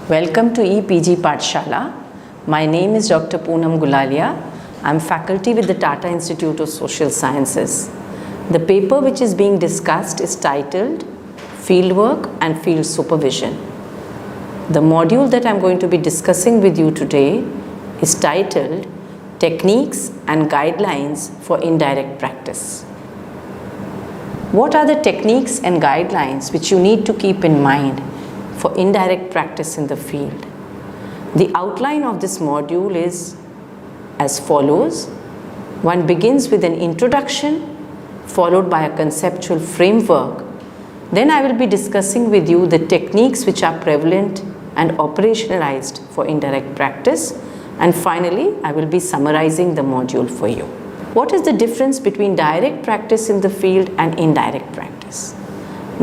Welcome to EPG Pathshala. My name is Dr. Poonam Gulalia. I am faculty with the Tata Institute of Social Sciences. The paper which is being discussed is titled Fieldwork and Field Supervision. The module that I am going to be discussing with you today is titled Techniques and Guidelines for Indirect Practice. What are the techniques and guidelines which you need to keep in mind for indirect practice in the field? The outline of this module is as follows. One begins with an introduction, followed by a conceptual framework. Then I will be discussing with you the techniques which are prevalent and operationalized for indirect practice. And finally, I will be summarizing the module for you. What is the difference between direct practice in the field and indirect practice?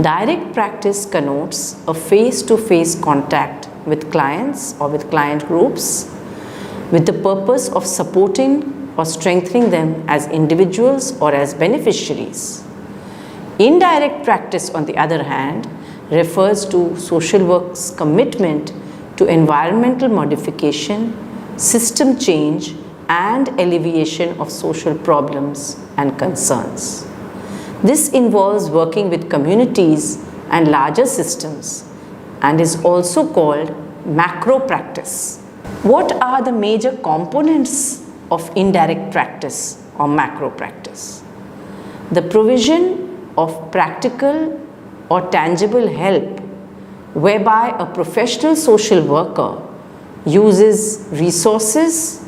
Direct practice connotes a face-to-face contact with clients or with client groups with the purpose of supporting or strengthening them as individuals or as beneficiaries. Indirect practice, on the other hand, refers to social work's commitment to environmental modification, system change, and alleviation of social problems and concerns. This involves working with communities and larger systems and is also called macro practice. What are the major components of indirect practice or macro practice? The provision of practical or tangible help whereby a professional social worker uses resources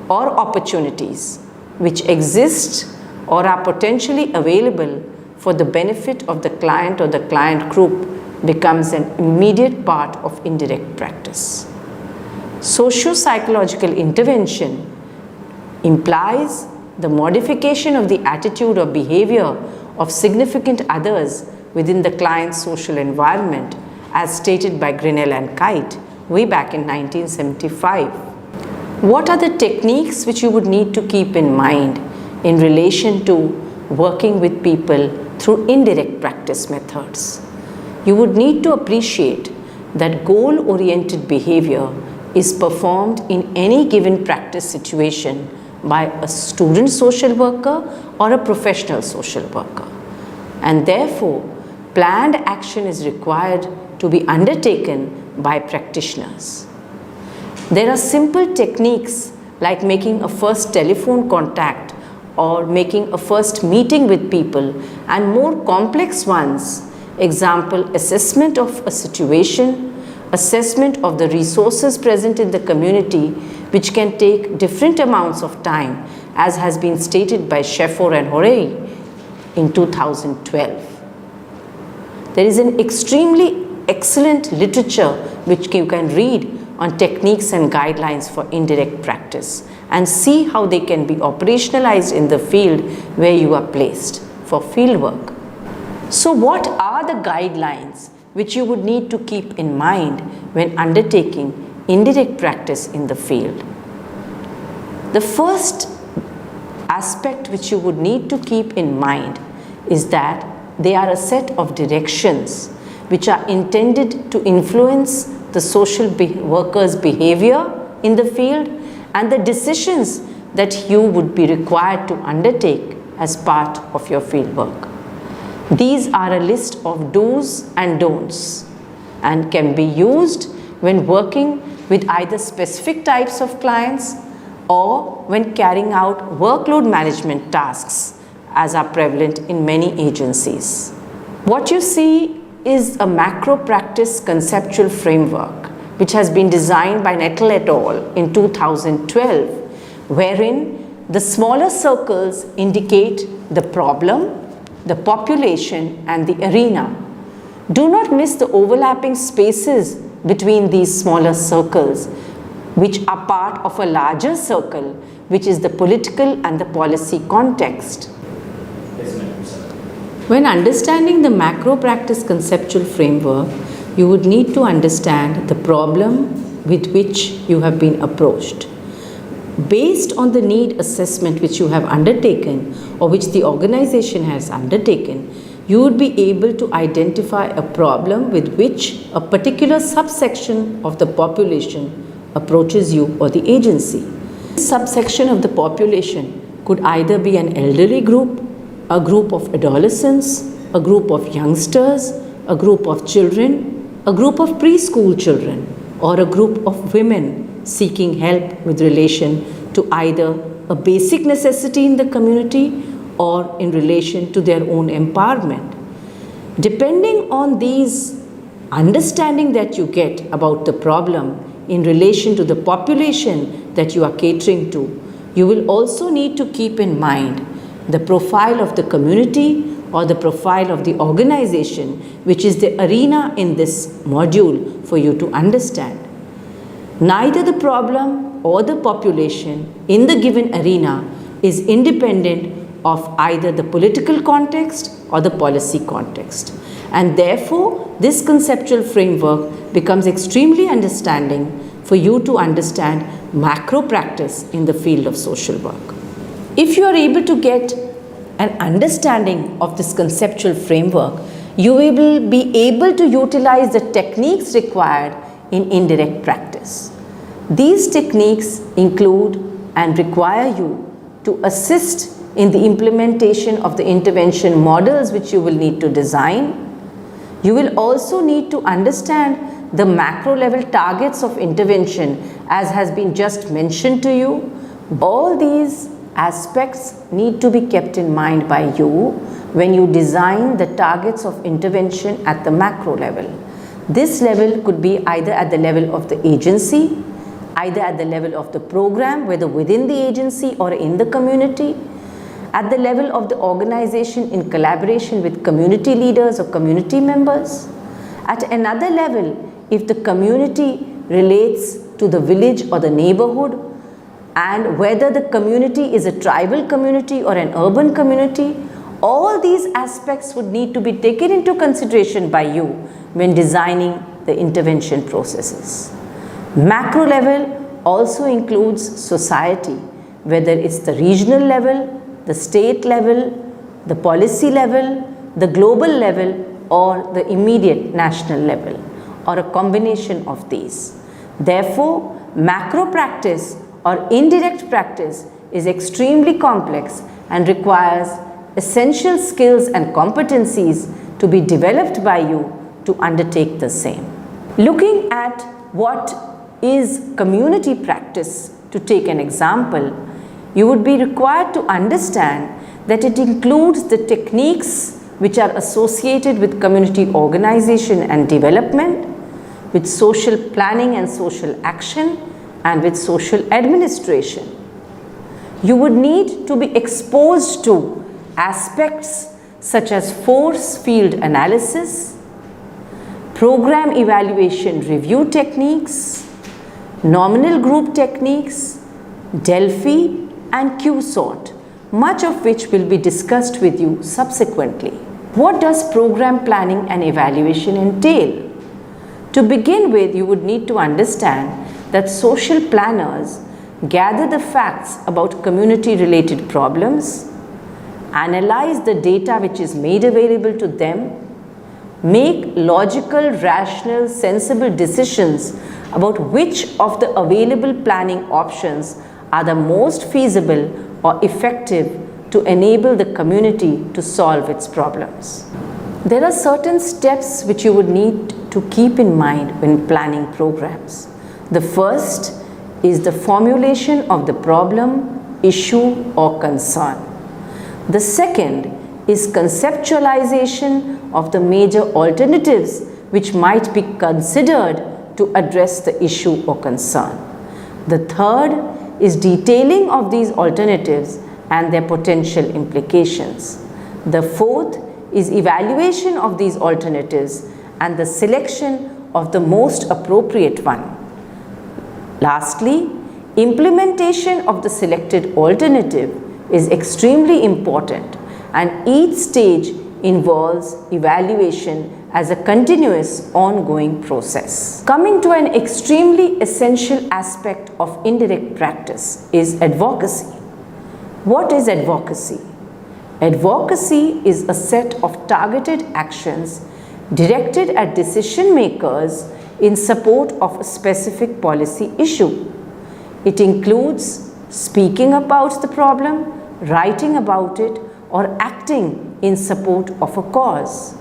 or opportunities which exist or are potentially available for the benefit of the client or the client group becomes an immediate part of indirect practice. Socio-psychological intervention implies the modification of the attitude or behavior of significant others within the client's social environment, as stated by Grinnell and Kite way back in 1975. What are the techniques which you would need to keep in mind in relation to working with people through indirect practice methods? You would need to appreciate that goal-oriented behavior is performed in any given practice situation by a student social worker or a professional social worker, and therefore planned action is required to be undertaken by practitioners. There are simple techniques like making a first telephone contact or making a first meeting with people, and more complex ones, example, assessment of a situation, assessment of the resources present in the community, which can take different amounts of time, as has been stated by Sheffer and Horey in 2012. There is an extremely excellent literature which you can read on techniques and guidelines for indirect practice and see how they can be operationalized in the field where you are placed for field work. So what are the guidelines which you would need to keep in mind when undertaking indirect practice in the field? The first aspect which you would need to keep in mind is that they are a set of directions which are intended to influence the social worker's behavior in the field and the decisions that you would be required to undertake as part of your field work. These are a list of do's and don'ts and can be used when working with either specific types of clients or when carrying out workload management tasks as are prevalent in many agencies. What you see is a macro practice conceptual framework which has been designed by Nettle et al. In 2012, wherein the smaller circles indicate the problem, the population, and the arena. Do not miss the overlapping spaces between these smaller circles, which are part of a larger circle, which is the political and the policy context. When understanding the macro practice conceptual framework, you would need to understand the problem with which you have been approached. Based on the need assessment which you have undertaken or which the organization has undertaken, you would be able to identify a problem with which a particular subsection of the population approaches you or the agency. This subsection of the population could either be an elderly group, a group of adolescents, a group of youngsters, a group of children, a group of preschool children, or a group of women seeking help with relation to either a basic necessity in the community or in relation to their own empowerment. Depending on these understanding that you get about the problem in relation to the population that you are catering to, you will also need to keep in mind the profile of the community or the profile of the organization, which is the arena in this module for you to understand. Neither the problem or the population in the given arena is independent of either the political context or the policy context. And therefore, this conceptual framework becomes extremely understanding for you to understand macro practice in the field of social work. If you are able to get an understanding of this conceptual framework, you will be able to utilize the techniques required in indirect practice. These techniques include and require you to assist in the implementation of the intervention models which you will need to design. You will also need to understand the macro level targets of intervention as has been just mentioned to you. All these aspects need to be kept in mind by you when you design the targets of intervention at the macro level. This level could be either at the level of the agency, either at the level of the program, whether within the agency or in the community, at the level of the organization in collaboration with community leaders or community members. At another level, if the community relates to the village or the neighborhood, and whether the community is a tribal community or an urban community, all these aspects would need to be taken into consideration by you when designing the intervention processes. Macro level also includes society, whether it's the regional level, the state level, the policy level, the global level, or the immediate national level, or a combination of these. Therefore, macro practice or indirect practice is extremely complex and requires essential skills and competencies to be developed by you to undertake the same. Looking at what is community practice, to take an example, you would be required to understand that it includes the techniques which are associated with community organization and development, with social planning and social action, and with social administration. You would need to be exposed to aspects such as force field analysis, program evaluation review techniques, nominal group techniques, Delphi, and Q-SORT, much of which will be discussed with you subsequently. What does program planning and evaluation entail? To begin with, you would need to understand that social planners gather the facts about community-related problems, analyze the data which is made available to them, make logical, rational, sensible decisions about which of the available planning options are the most feasible or effective to enable the community to solve its problems. There are certain steps which you would need to keep in mind when planning programs. The first is the formulation of the problem, issue, or concern. The second is conceptualization of the major alternatives which might be considered to address the issue or concern. The third is detailing of these alternatives and their potential implications. The fourth is evaluation of these alternatives and the selection of the most appropriate one. Lastly, implementation of the selected alternative is extremely important, and each stage involves evaluation as a continuous ongoing process. Coming to an extremely essential aspect of indirect practice is advocacy. What is advocacy? Advocacy is a set of targeted actions directed at decision makers in support of a specific policy issue. It includes speaking about the problem, writing about it, or acting in support of a cause.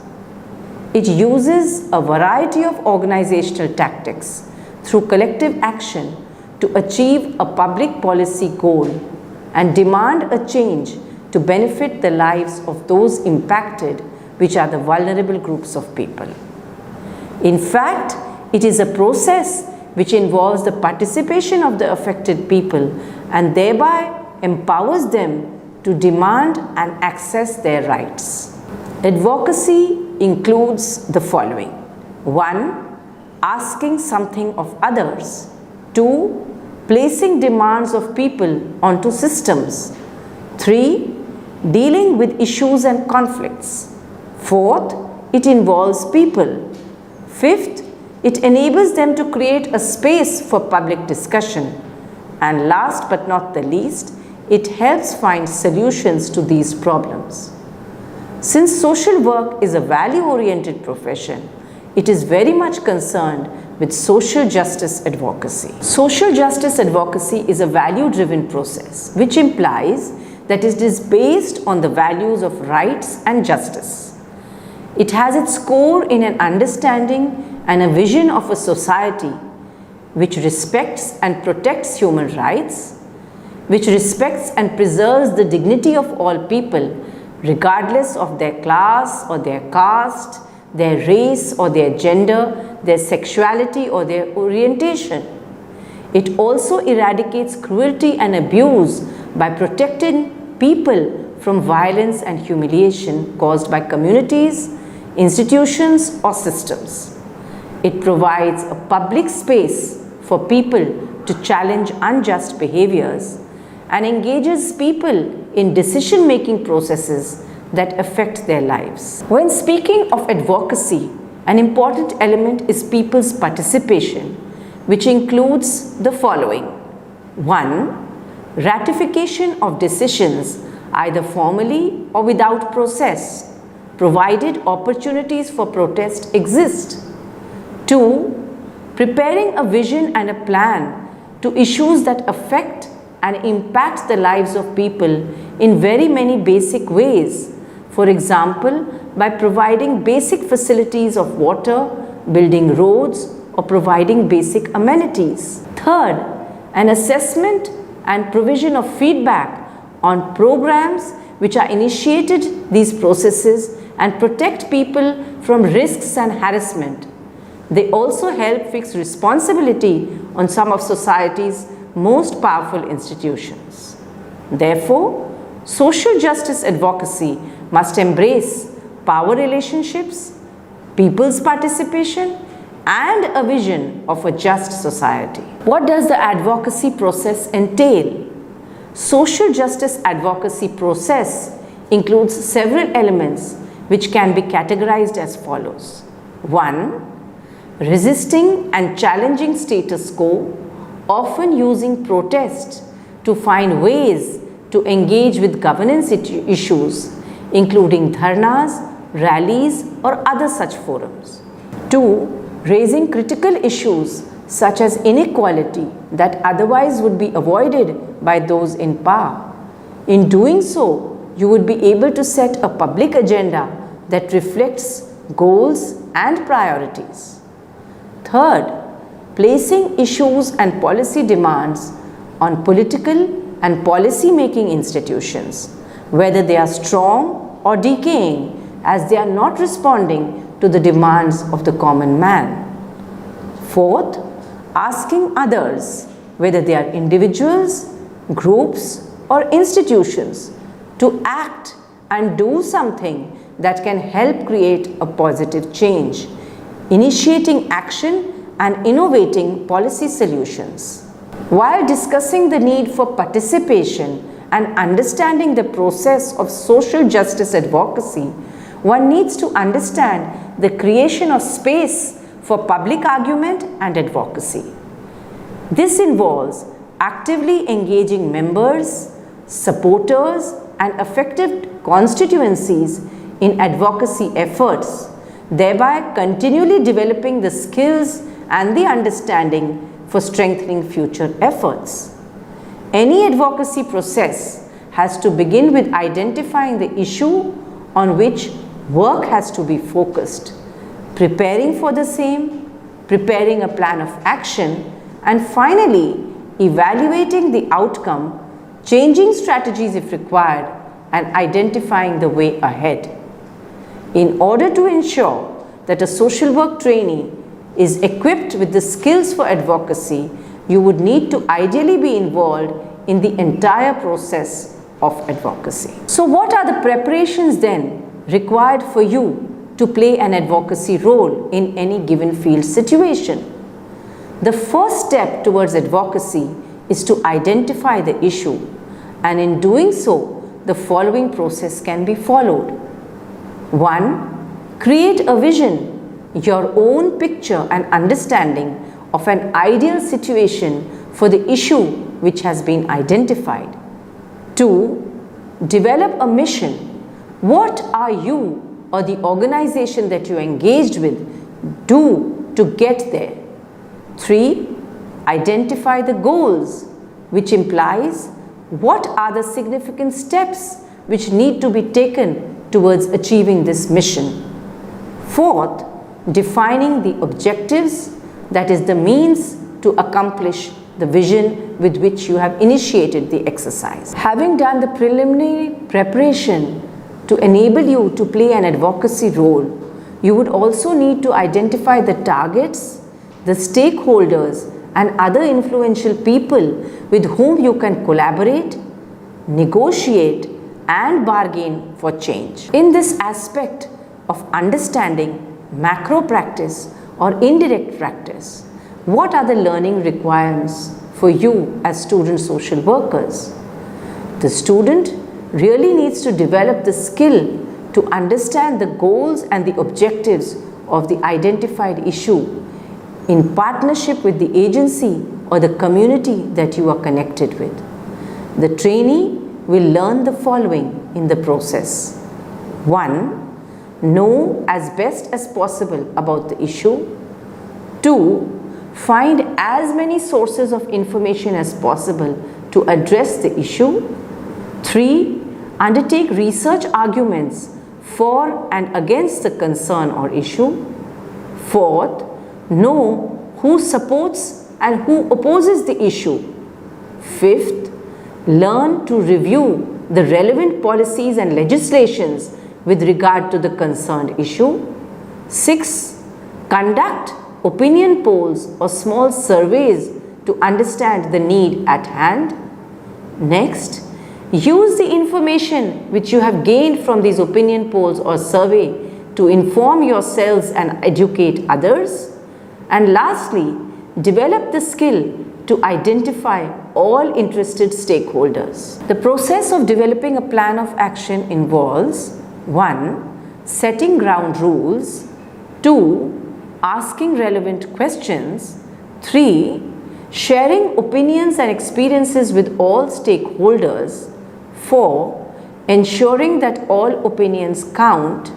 It uses a variety of organizational tactics through collective action to achieve a public policy goal and demand a change to benefit the lives of those impacted, which are the vulnerable groups of people. In fact, it is a process which involves the participation of the affected people and thereby empowers them to demand and access their rights. Advocacy includes the following: 1. Asking something of others. 2. Placing demands of people onto systems. 3. Dealing with issues and conflicts. 4th, it involves people. 5th, it enables them to create a space for public discussion. And last but not the least, it helps find solutions to these problems. Since social work is a value-oriented profession, it is very much concerned with social justice advocacy. Social justice advocacy is a value-driven process, which implies that it is based on the values of rights and justice. It has its core in an understanding and a vision of a society which respects and protects human rights, which respects and preserves the dignity of all people, regardless of their class or their caste, their race or their gender, their sexuality or their orientation. It also eradicates cruelty and abuse by protecting people from violence and humiliation caused by communities, institutions, or systems. It provides a public space for people to challenge unjust behaviors and engages people in decision-making processes that affect their lives. When speaking of advocacy, an important element is people's participation, which includes the following: 1. Ratification of decisions either formally or without process, provided opportunities for protest exist. 2. Preparing a vision and a plan to issues that affect and impact the lives of people in very many basic ways. For example, by providing basic facilities of water, building roads, or providing basic amenities. 3rd, an assessment and provision of feedback on programs which are initiated these processes and protect people from risks and harassment. They also help fix responsibility on some of society's most powerful institutions. Therefore, social justice advocacy must embrace power relationships, people's participation, and a vision of a just society. What does the advocacy process entail? Social justice advocacy process includes several elements which can be categorized as follows. 1. Resisting and challenging status quo, often using protest to find ways to engage with governance issues, including dharnas, rallies, or other such forums. 2. Raising critical issues such as inequality that otherwise would be avoided by those in power. In doing so, you would be able to set a public agenda that reflects goals and priorities. 3rd, placing issues and policy demands on political and policy-making institutions, whether they are strong or decaying, as they are not responding to the demands of the common man. 4th, asking others, whether they are individuals, groups, or institutions, to act and do something that can help create a positive change, initiating action and innovating policy solutions. While discussing the need for participation and understanding the process of social justice advocacy, one needs to understand the creation of space for public argument and advocacy. This involves actively engaging members, supporters, and effective constituencies in advocacy efforts, thereby continually developing the skills and the understanding for strengthening future efforts. Any advocacy process has to begin with identifying the issue on which work has to be focused, preparing for the same, preparing a plan of action, and finally evaluating the outcome, changing strategies if required, and identifying the way ahead. In order to ensure that a social work trainee is equipped with the skills for advocacy, you would need to ideally be involved in the entire process of advocacy. So what are the preparations then required for you to play an advocacy role in any given field situation? The first step towards advocacy is to identify the issue, and in doing so, the following process can be followed. 1. Create a vision, your own picture and understanding of an ideal situation for the issue which has been identified. 2. Develop a mission. What are you or the organization that you are engaged with do to get there? 3. Identify the goals, which implies what are the significant steps which need to be taken towards achieving this mission. 4th, defining the objectives, that is the means to accomplish the vision with which you have initiated the exercise. Having done the preliminary preparation to enable you to play an advocacy role, you would also need to identify the targets, the stakeholders, and other influential people with whom you can collaborate, negotiate, and bargain for change. In this aspect of understanding macro practice or indirect practice, what are the learning requirements for you as student social workers? The student really needs to develop the skill to understand the goals and the objectives of the identified issue in partnership with the agency or the community that you are connected with. The trainee will learn the following in the process. 1. Know as best as possible about the issue. 2. Find as many sources of information as possible to address the issue. 3. Undertake research arguments for and against the concern or issue. 4th, know who supports and who opposes the issue. 5th, learn to review the relevant policies and legislations with regard to the concerned issue. 6th, conduct opinion polls or small surveys to understand the need at hand. Next, use the information which you have gained from these opinion polls or survey to inform yourselves and educate others. And lastly, develop the skill to identify all interested stakeholders. The process of developing a plan of action involves 1. Setting ground rules. 2. Asking relevant questions. 3. Sharing opinions and experiences with all stakeholders. 4. Ensuring that all opinions count.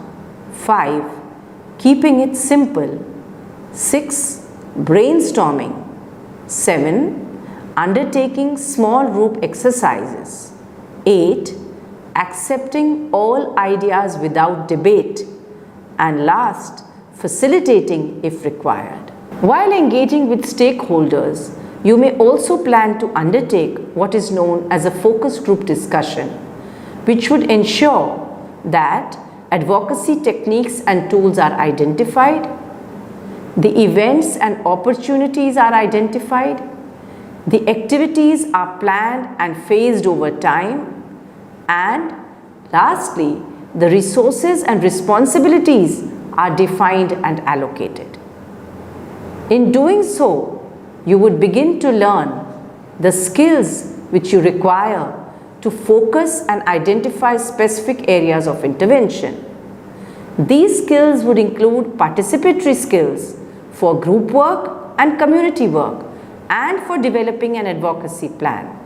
5. Keeping it simple. 6. Brainstorming. 7. Undertaking small group exercises. 8. Accepting all ideas without debate. And last, facilitating if required. While engaging with stakeholders, you may also plan to undertake what is known as a focus group discussion, which would ensure that advocacy techniques and tools are identified, the events and opportunities are identified, the activities are planned and phased over time, and lastly, the resources and responsibilities are defined and allocated. In doing so, you would begin to learn the skills which you require to focus and identify specific areas of intervention. These skills would include participatory skills for group work and community work, and for developing an advocacy plan.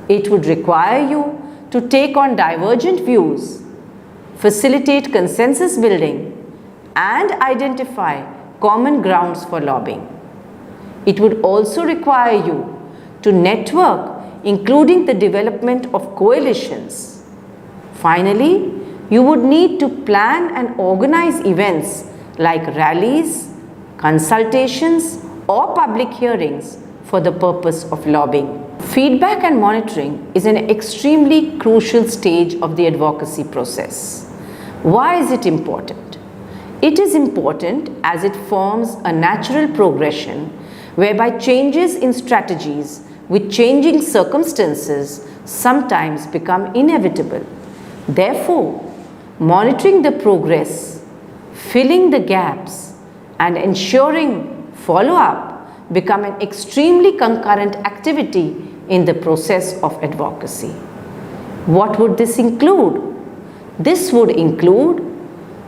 It would require you to take on divergent views, facilitate consensus building, and identify common grounds for lobbying. It would also require you to network, including the development of coalitions. Finally, you would need to plan and organize events like rallies, consultations, or public hearings for the purpose of lobbying. Feedback and monitoring is an extremely crucial stage of the advocacy process. Why is it important? It is important as it forms a natural progression whereby changes in strategies with changing circumstances sometimes become inevitable. Therefore, monitoring the progress, filling the gaps, and ensuring follow-up become an extremely concurrent activity in the process of advocacy. What would this include? This would include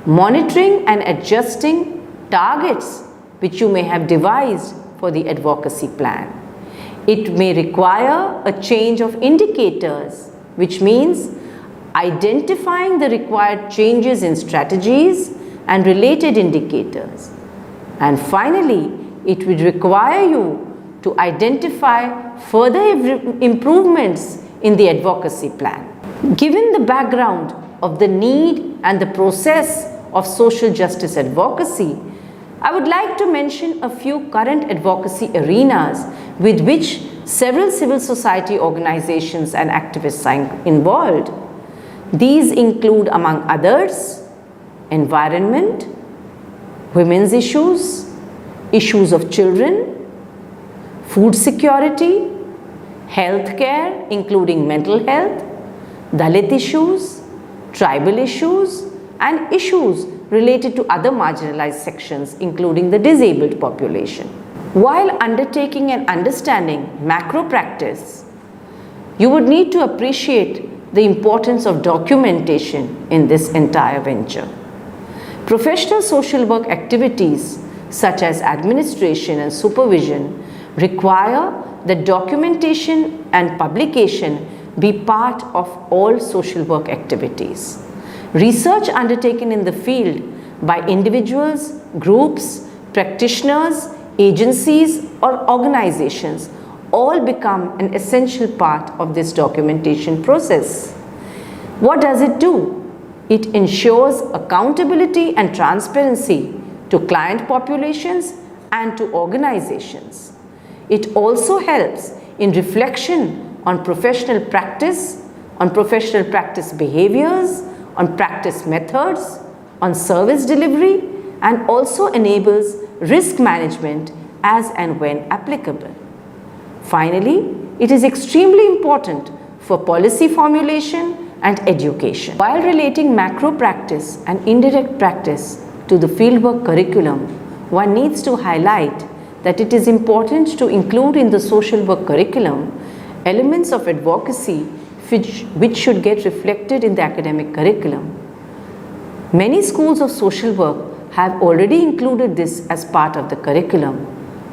monitoring and adjusting targets which you may have devised for the advocacy plan. It may require a change of indicators, which means identifying the required changes in strategies and related indicators. And finally, it would require you to identify further improvements in the advocacy plan. Given the background of the need and the process of social justice advocacy, I would like to mention a few current advocacy arenas with which several civil society organizations and activists are involved. These include, among others, environment, women's issues, issues of children, food security, healthcare, including mental health, Dalit issues, tribal issues, and issues related to other marginalized sections, including the disabled population. While undertaking and understanding macro practice, you would need to appreciate the importance of documentation in this entire venture. Professional social work activities such as administration and supervision require that documentation and publication be part of all social work activities. Research undertaken in the field by individuals, groups, practitioners, agencies, or organizations all become an essential part of this documentation process. What does it do? It ensures accountability and transparency to client populations and to organizations. It also helps in reflection on professional practice behaviors, on practice methods, on service delivery, and also enables risk management as and when applicable. Finally, it is extremely important for policy formulation and education. While relating macro practice and indirect practice to the fieldwork curriculum, one needs to highlight that it is important to include in the social work curriculum elements of advocacy which should get reflected in the academic curriculum. Many schools of social work have already included this as part of the curriculum.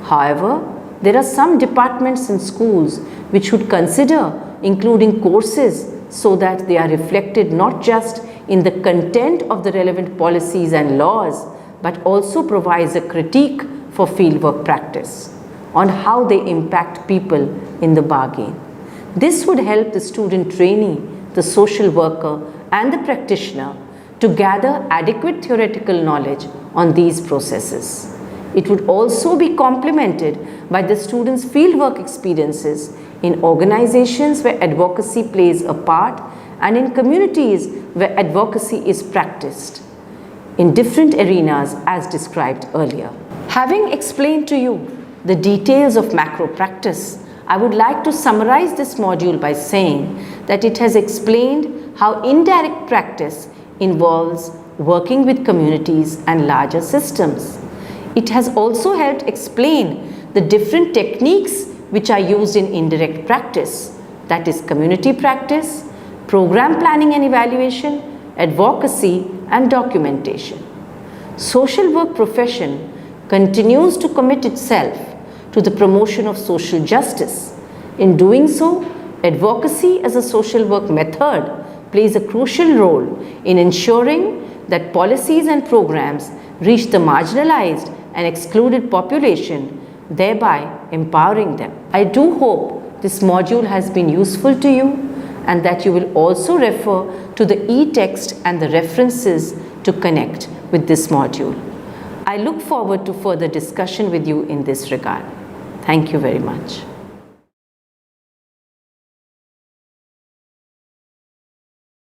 However, there are some departments in schools which should consider including courses so that they are reflected not just in the content of the relevant policies and laws, but also provides a critique for fieldwork practice on how they impact people in the bargain. This would help the student trainee, the social worker, and the practitioner to gather adequate theoretical knowledge on these processes. It would also be complemented by the students' fieldwork experiences in organizations where advocacy plays a part and in communities where advocacy is practiced in different arenas as described earlier. Having explained to you the details of macro practice, I would like to summarize this module by saying that it has explained how indirect practice involves working with communities and larger systems. It has also helped explain the different techniques which are used in indirect practice, that is community practice, program planning and evaluation, advocacy, and documentation. Social work profession continues to commit itself to the promotion of social justice. In doing so, Advocacy as a social work method plays a crucial role in ensuring that policies and programs reach the marginalized and excluded population, thereby empowering them. I do hope this module has been useful to you and that you will also refer to the e-text and the references to connect with this module. I look forward to further discussion with you in this regard. Thank you very much.